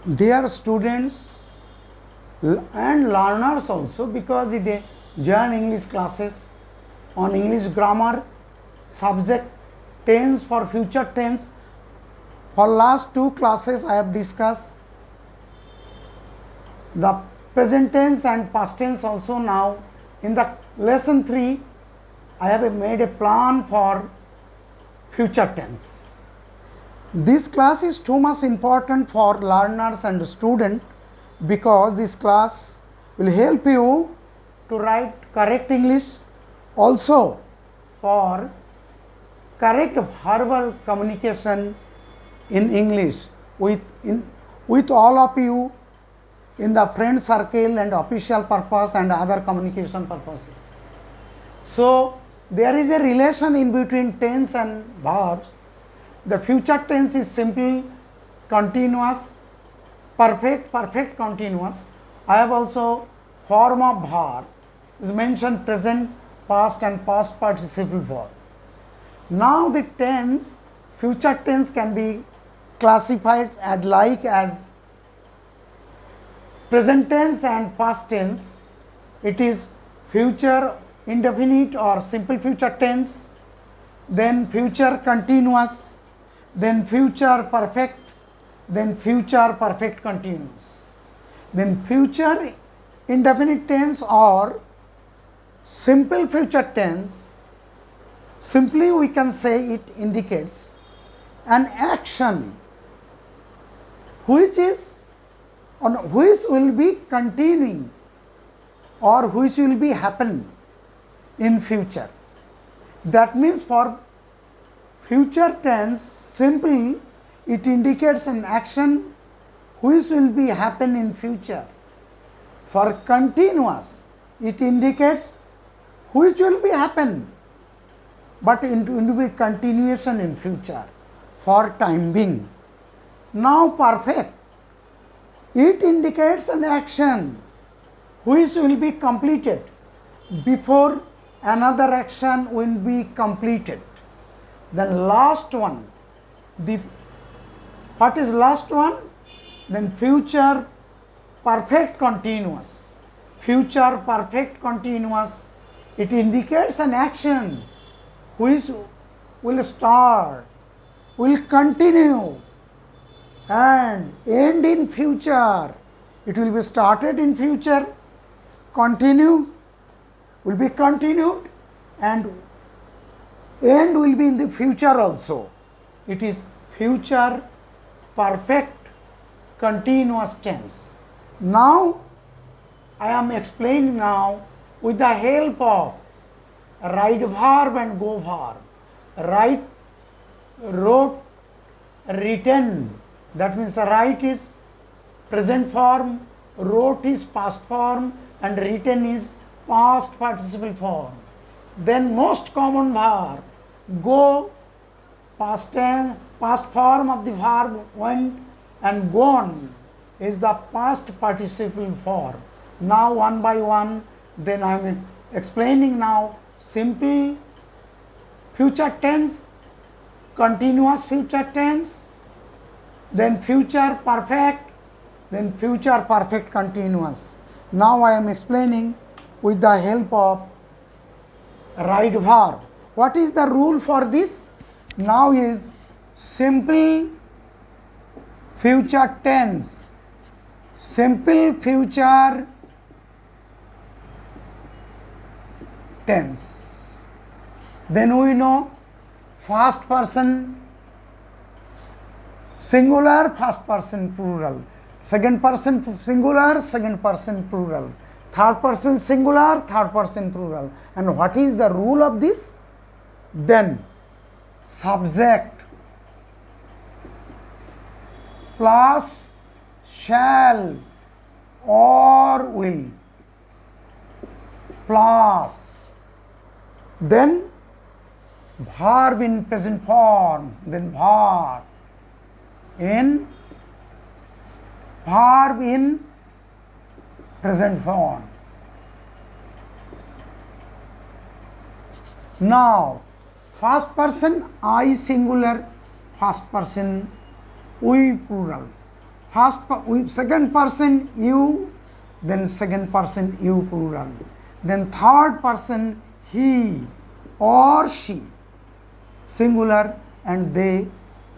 Dear students and learners also, because it join English classes on English grammar subject tense for future tense. For last two classes I have discussed the present tense and past tense also. Now in the lesson 3 I have made a plan for future tense. This class is too much important for learners and students, because this class will help you to write correct English, also for correct verbal communication in English with all of you in the friend circle and official purpose and other communication purposes. So there is a relation in between tense and verbs. The future tense is simple, continuous, perfect continuous. I have also form of verb is mentioned present, past and past participle verb. Now the tense, future tense can be classified as present tense and past tense. It is future indefinite or simple future tense, then future continuous, then future perfect, then future perfect continuous. Then future indefinite tense or simple future tense, simply we can say it indicates an action which will be continuing or which will be happen in future. That means for future tense, simply it indicates an action which will be happen in future. For continuous, it indicates which will be happen, but it will be continuation in future for time being. Now perfect, it indicates an action which will be completed before another action will be completed. Then last one, what is last one? Then future perfect continuous. Future perfect continuous, it indicates an action which will start, will continue and end in future. It will be started in future, continue, will be continued, and end will be in the future also. It is future perfect continuous tense. Now I am explaining now with the help of write verb and go verb. Write, wrote, written. That means write is present form, wrote is past form, and written is past participle form. Then most common verb, go, past tense, past form of the verb went, and gone is the past participle form. Now one by one, then I am explaining now simple future tense, continuous future tense, then future perfect, then future perfect continuous. Now I am explaining with the help of right verb. What is the rule for this? Now is simple future tense, simple future tense. Then we know first person singular, first person plural, second person singular, second person plural, third person singular, third person plural. And what is the rule of this? Then subject plus shall or will plus then verb in present form, then verb in present form. Now first person I singular, first person we plural, second person you, then second person you plural, then third person he or she singular and they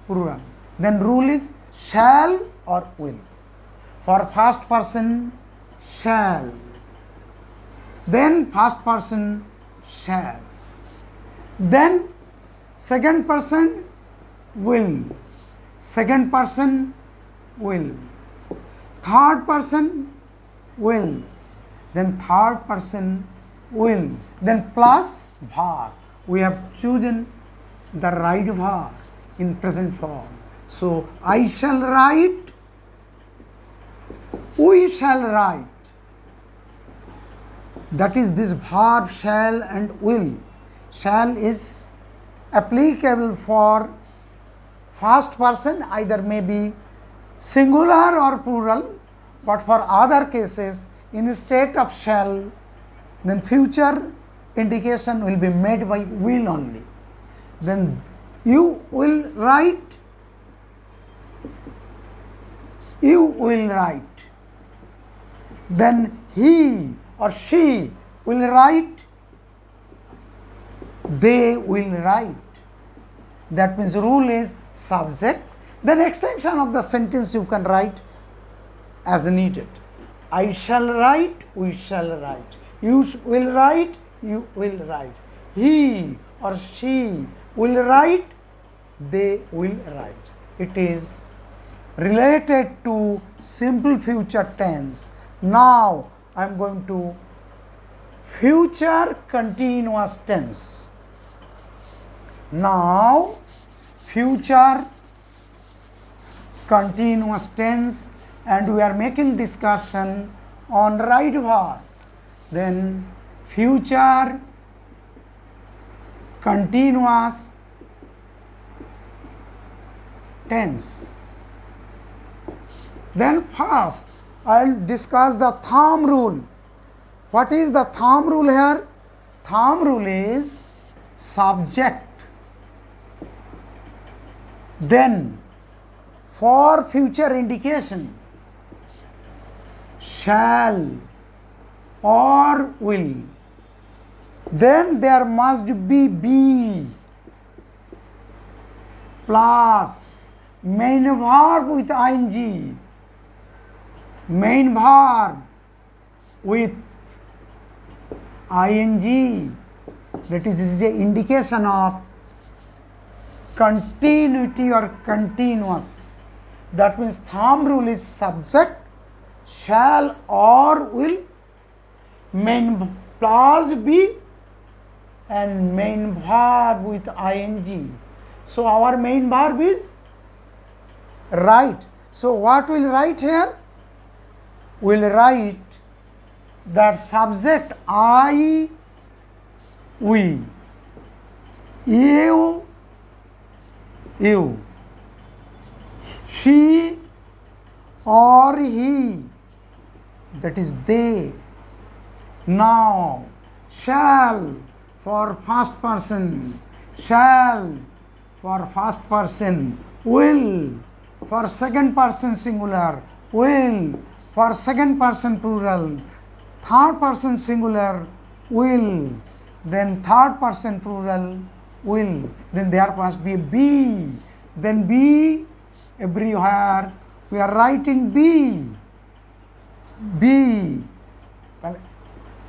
plural. Then rule is shall or will. For first person shall, then first person shall, then second person will, second person will, third person will, then third person will, then plus verb. We have chosen the right verb in present form. So, I shall write, we shall write. That is this verb shall and will. Shall is applicable for first person, either may be singular or plural, but for other cases instead of shall, then future indication will be made by will only. Then you will write, you will write. Then he or she will write, they will write. That means rule is subject, then extension of the sentence you can write as needed. I shall write, we shall write. You will write, you will write. He or she will write, they will write. It is related to simple future tense. Now I am going to future continuous tense. Now future continuous tense, and we are making discussion on right verb. Then future continuous tense. Then first I will discuss the thumb rule. What is the thumb rule here? Thumb rule is subject. Then for future indication shall or will. Then there must be plus main verb with ing, main verb with ing. That is an indication of continuity or continuous. That means thumb rule is subject, shall or will, main plus be, and main verb with ing. So our main verb is write. So what will write here? We will write that subject I, we, you, she or he, that is they. Now shall for first person, shall for first person, will for second person singular, will for second person plural, third person singular, will, then third person plural, will, then there must be, then be everywhere we are writing be.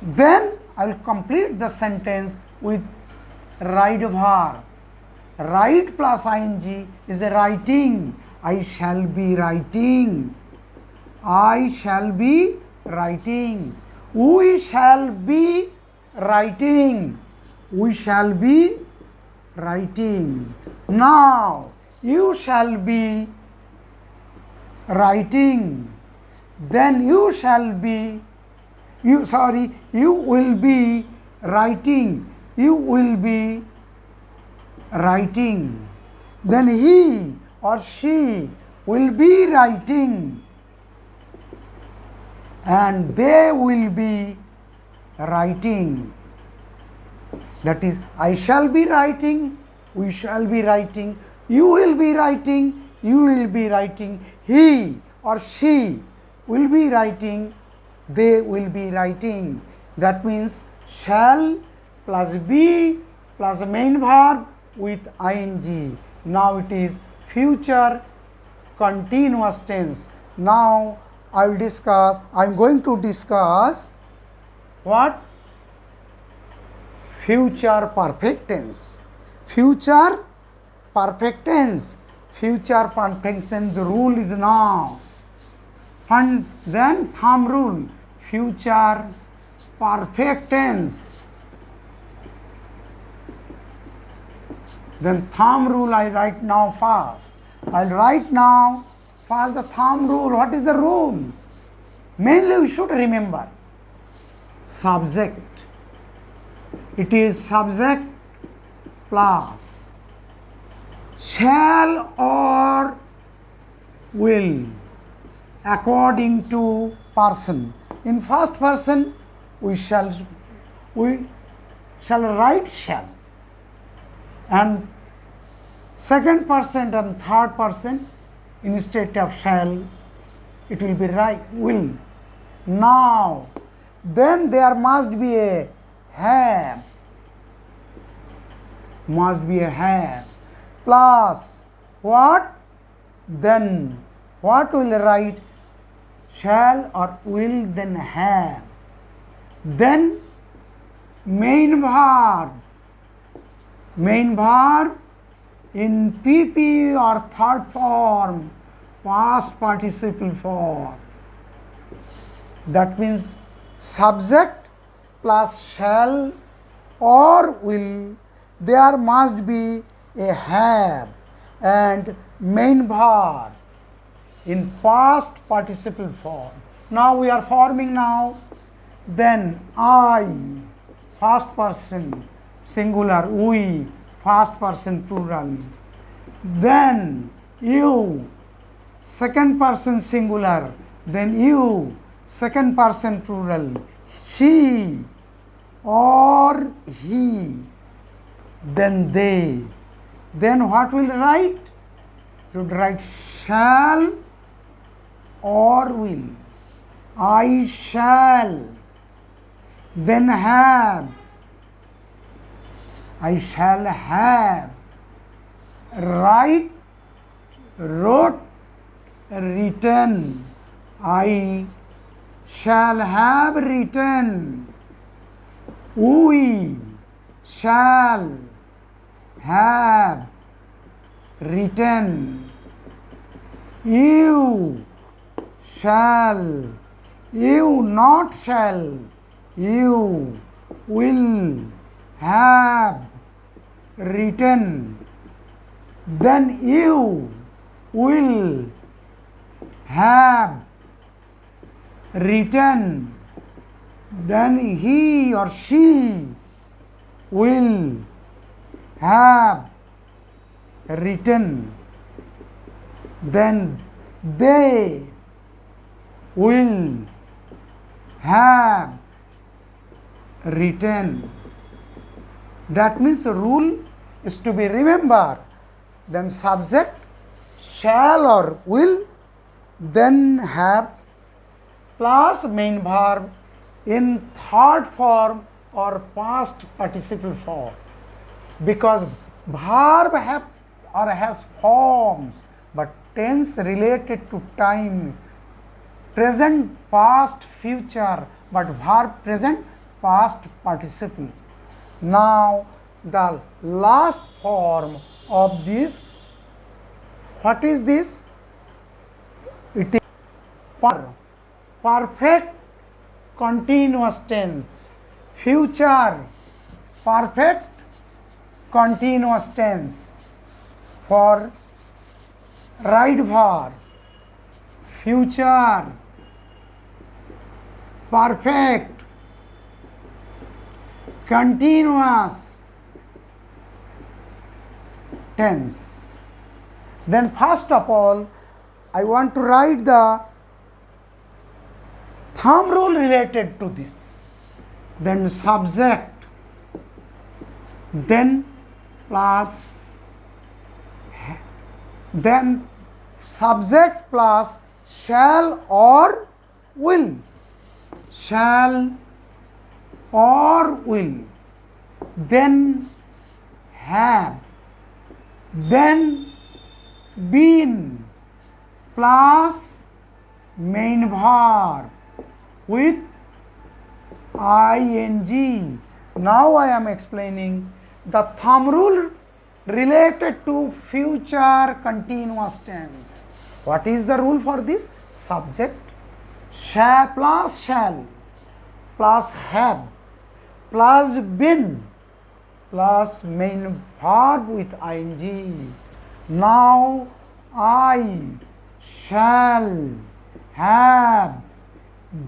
Then I will complete the sentence with right verb. Write plus ing is a writing. I shall be writing. I shall be writing. We shall be writing. We shall be writing. Now you shall be writing. Then you shall be, you will be writing. You will be writing. Then he or she will be writing. And they will be writing. That is, I shall be writing, we shall be writing, you will be writing, you will be writing, he or she will be writing, they will be writing. That means shall plus be plus main verb with ing. Now it is future continuous tense. Now I am going to discuss what? Future perfect tense. Future perfect tense. Future perfect tense rule is now. And then thumb rule. Future perfect tense. Then thumb rule I write now first. I will write now first the thumb rule. What is the rule? Mainly we should remember subject. It is subject plus shall or will according to person. In first person we shall write shall, and second person and third person instead of shall it will be right will. Now then there must be a have, plus what? Then what will write? Shall or will, then have. Then main verb in PP or third form, past participle form. That means subject plus shall or will, there must be a have and main verb in past participle form. Now we are forming now. Then I, first person singular, we, first person plural. Then you, second person singular. Then you, second person plural. She or he. Then they. Then what will write? Should write shall or will. I shall. Then have. I shall have. Write, wrote, written. I shall have written. We shall have written. You shall, you not shall, you will have written. Then you will have written. Then he or she will have written. Then they will have written. That means the rule is to be remembered. Then subject shall or will, then have plus main verb in third form or past participle form. Because verb have or has forms, but tense related to time, present, past, future, but verb present, past participle. Now the last form of this, what is this? It is perfect continuous tense, future perfect continuous tense for right verb, future perfect continuous tense. Then first of all, I want to write the thumb rule related to this. Then subject, then plus, then subject plus shall or will, shall or will, then have, then been plus main verb with ing. Now I am explaining the thumb rule related to future continuous tense. What is the rule for this? Subject shall plus have plus been plus main verb with ing. Now I shall have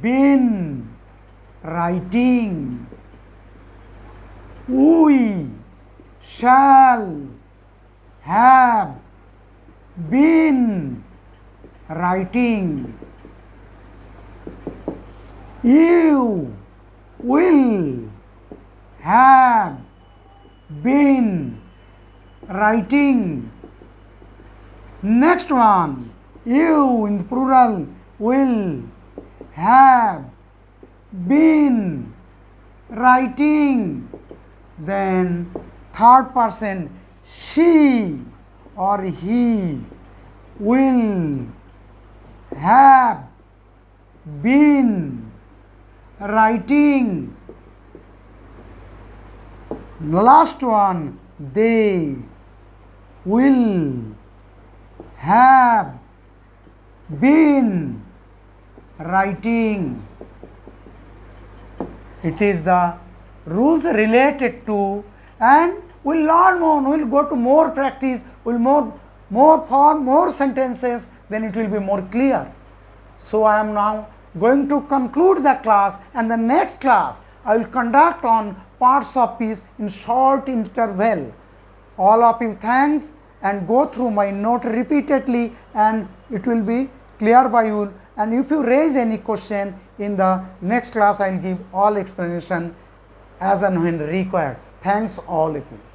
been writing. We shall have been writing. You will have been writing. Next one, you in plural will have been writing. Then third person, she or he will have been writing. Last one, they will have been writing. It is the rules related to, and we'll learn more, we'll go to more practice, we'll more form, more sentences, then it will be more clear. So I am now going to conclude the class, and the next class I will conduct on parts of speech in short interval. All of you thanks, and go through my note repeatedly, and it will be clear by you. And if you raise any question in the next class, I will give all explanation as and when required. Thanks all of you.